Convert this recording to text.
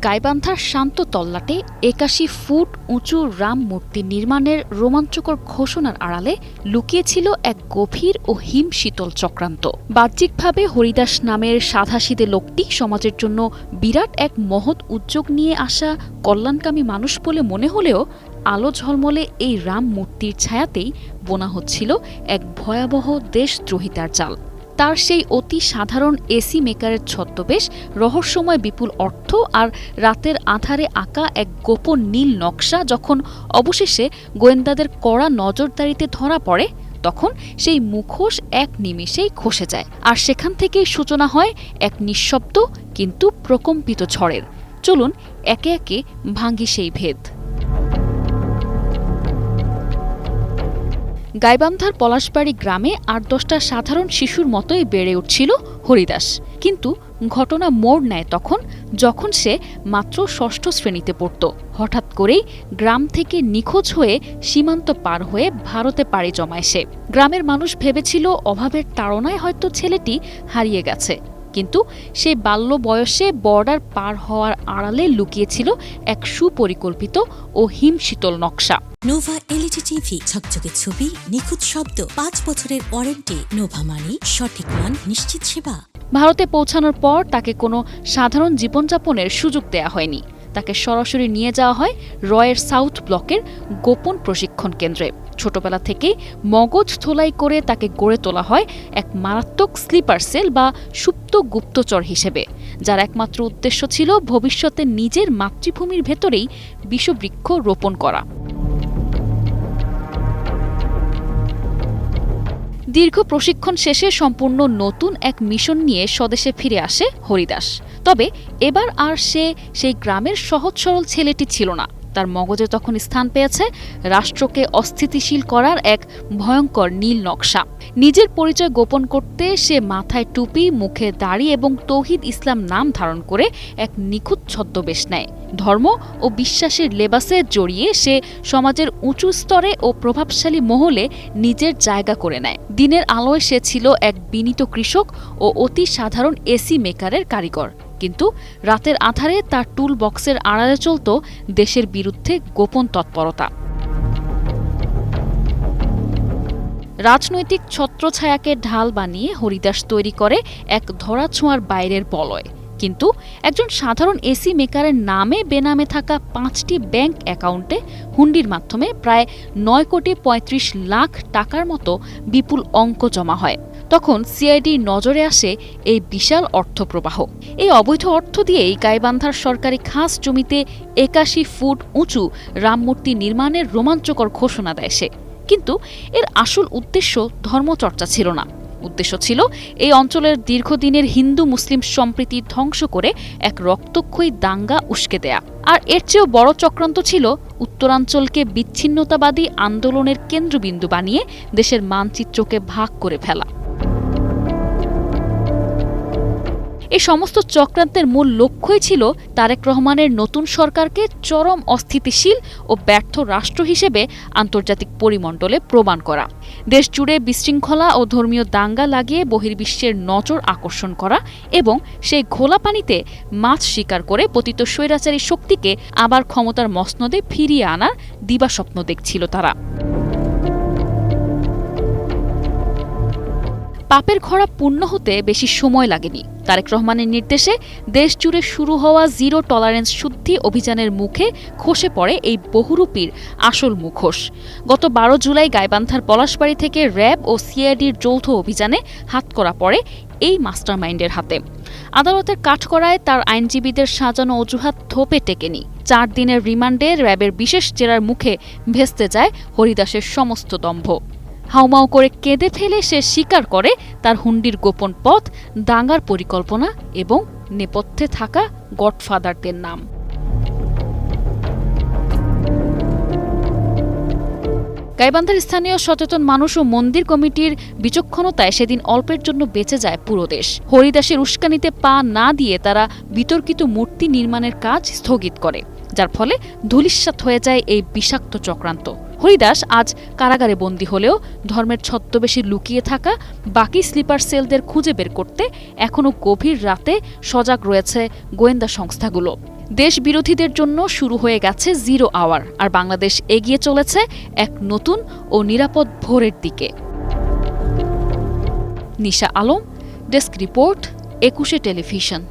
গাইবান্ধার শান্ত তল্লাটে ৮১ ফুট উঁচু রাম মূর্তি নির্মাণের রোমাঞ্চকর ঘোষণার আড়ালে লুকিয়েছিল এক গভীর ও হিমশীতল চক্রান্ত। বাহ্যিকভাবে হরিদাস নামের সাধাসিধে লোকটি সমাজের জন্য বিরাট এক মহৎ উদ্যোগ নিয়ে আসা কল্যাণকামী মানুষ বলে মনে হলেও আলো ঝলমলে এই রাম মূর্তির ছায়াতেই বোনা হচ্ছিল এক ভয়াবহ দেশদ্রোহিতার চাল। তার সেই অতি সাধারণ এসি মেকারের ছদ্মবেশ, রহস্যময় বিপুল অর্থ আর রাতের আঁধারে আঁকা এক গোপন নীল নকশা যখন অবশেষে গোয়েন্দাদের কড়া নজরদারিতে ধরা পড়ে, তখন সেই মুখোশ এক নিমেষেই খসে যায়। আর সেখান থেকেই সূচনা হয় এক নিঃশব্দ কিন্তু প্রকম্পিত ঝড়ের। চলুন একে একে ভাঙি সেই ভেদ। গাইবান্ধার পলাশবাড়ি গ্রামে ৮-১০টা সাধারণ শিশুর মতোই বেড়ে উঠছিল হরিদাস। কিন্তু ঘটনা মোড় নেয় যখন সে মাত্র ষষ্ঠ শ্রেণীতে পড়ত। হঠাৎ করেই গ্রাম থেকে নিখোঁজ হয়ে সীমান্ত পার হয়ে ভারতে পাড়ি জমায় সে। গ্রামের মানুষ ভেবেছিল অভাবের তাড়নায় হয়তো ছেলেটি হারিয়ে গেছে, কিন্তু সেই বাল্য বয়সে বর্ডার পার হওয়ার আড়ালে লুকিয়েছিল এক সুপরিকল্পিত ও হিমশীতল নকশা। নোভা এলইডি টিভি, ঝকঝকে ছবি, নিখুঁত শব্দ, ৫ বছরের ওয়ারেন্টি। নোভা মানি, সঠিক মান, নিশ্চিত সেবা। ভারতে পৌঁছানোর পর তাকে কোনো সাধারণ জীবনযাপনের সুযোগ দেয়া হয়নি। তাকে সরাসরি নিয়ে যাওয়া হয় রয়ের সাউথ ব্লকের গোপন প্রশিক্ষণ কেন্দ্রে। ছোটবেলা থেকেই মগজ ধোলাই করে তাকে গড়ে তোলা হয় এক মারাত্মক স্লিপার সেল বা সুপ্ত গুপ্তচর হিসেবে, যার একমাত্র উদ্দেশ্য ছিল ভবিষ্যতে নিজের মাতৃভূমির ভেতরেই বিষবৃক্ষ রোপণ করা। দীর্ঘ প্রশিক্ষণ শেষে সম্পূর্ণ নতুন এক মিশন নিয়ে স্বদেশে ফিরে আসে হরিদাস। তবে এবার আর সে সেই গ্রামের সহজ সরল ছেলেটি ছিল না। তার মগজে তখন স্থান পেয়েছে রাষ্ট্রকে অস্থিতিশীল করার এক ভয়ঙ্কর নীল নকশা। নিজের পরিচয় গোপন করতে সে মাথায় টুপি, মুখে দাড়ি এবং তৌহিদ ইসলাম নাম ধারণ করে এক নিখুঁত ছদ্মবেশ নেয়। ধর্ম ও বিশ্বাসের লেবাসে জড়িয়ে সে সমাজের উঁচু স্তরে ও প্রভাবশালী মহলে নিজের জায়গা করে নেয়। দিনের আলোয় সে ছিল এক বিনীত কৃষক ও অতি সাধারণ এসি মেকারের কারিগর, কিন্তু রাতের আধারে তার টুল বক্সের আড়ালে চলত দেশের বিরুদ্ধে গোপন তৎপরতা। রাজনৈতিক ছত্রছায়াকে ঢাল বানিয়ে হরিদাস তৈরি করে এক ধরাছোঁয়ার বাইরের বলয়। কিন্তু একজন সাধারণ এসি মেকারের নামে বেনামে থাকা 5টি ব্যাংক অ্যাকাউন্টে হুন্ডির মাধ্যমে প্রায় 9,35,00,000 টাকার মতো বিপুল অঙ্ক জমা হয়। তখন সিআইডির নজরে আসে এই বিশাল অর্থপ্রবাহ। এই অবৈধ অর্থ দিয়েই গাইবান্ধার সরকারি খাস জমিতে ৮১ ফুট উঁচু রামমূর্তি নির্মাণের রোমাঞ্চকর ঘোষণা দেয় সে। কিন্তু এর আসল উদ্দেশ্য ধর্মচর্চা ছিল না। উদ্দেশ্য ছিল এই অঞ্চলের দীর্ঘদিনের হিন্দু মুসলিম সম্প্রীতি ধ্বংস করে এক রক্তক্ষয়ী দাঙ্গা উস্কে দেয়া। আর এর চেয়েও বড় চক্রান্ত ছিল উত্তরাঞ্চলকে বিচ্ছিন্নতাবাদী আন্দোলনের কেন্দ্রবিন্দু বানিয়ে দেশের মানচিত্রকে ভাগ করে ফেলা। এই সমস্ত চক্রান্তের মূল লক্ষ্যই ছিল তারেক রহমানের নতুন সরকারকে চরম অস্থিতিশীল ও ব্যর্থ রাষ্ট্র হিসেবে আন্তর্জাতিক পরিমণ্ডলে প্রমাণ করা। দেশ জুড়ে বিশৃঙ্খলা ও ধর্মীয় দাঙ্গা লাগিয়ে বহির্বিশ্বের নজর আকর্ষণ করা এবং সেই ঘোলা পানিতে মাছ শিকার করে পতিত স্বৈরাচারী শক্তিকে আবার ক্ষমতার মসনদে ফিরিয়ে আনার দিবাস্বপ্ন দেখছিল তারা। পাপের খরা পূর্ণ হতে বেশি সময় লাগেনি। তারেক রহমানের নির্দেশে দেশ জুড়ে শুরু হওয়া জিরো টলারেন্স শুদ্ধি অভিযানের মুখে খসে পড়ে এই বহুরূপীর আসল মুখোশ। গত 12 জুলাই গাইবান্ধার পলাশবাড়ি থেকে র্যাব ও সিআইডির যৌথ অভিযানে হাতকড়া পড়ে এই মাস্টারমাইন্ডের হাতে। আদালতের কাঠগড়ায় তার আইনজীবীদের সাজানো অজুহাত থোপে টেকেনি। 4 দিনের রিমান্ডে র্যাবের বিশেষ জেরার মুখে ভেস্তে যায় হরিদাসের সমস্ত দম্ভ। হাউমাউ করে কেঁদে ফেলে সে স্বীকার করে তার হুন্ডির গোপন পথ, দাঙ্গার পরিকল্পনা এবং নেপথ্যে থাকা গডফাদারদের নাম। গাইবান্ধার স্থানীয় সচেতন মানুষ ও মন্দির কমিটির বিচক্ষণতায় সেদিন অল্পের জন্য বেঁচে যায় পুরো দেশ। হরিদাসের উস্কানিতে পা না দিয়ে তারা বিতর্কিত মূর্তি নির্মাণের কাজ স্থগিত করে, যার ফলে ধূলিসাৎ হয়ে যায় এই বিষাক্ত চক্রান্ত। হরিদাস আজ কারাগারে বন্দী হলেও ধর্মের ছদ্মবেশে লুকিয়ে থাকা বাকি স্লিপার সেলদের খুঁজে বের করতে এখনও গভীর রাতে সজাগ রয়েছে গোয়েন্দা সংস্থাগুলো। দেশ বিরোধীদের জন্য শুরু হয়ে গেছে 0 আওয়ার, আর বাংলাদেশ এগিয়ে চলেছে এক নতুন ও নিরাপদ ভোরের দিকে। নিশা আলম, ডেস্ক রিপোর্ট, 21 টেলিভিশন।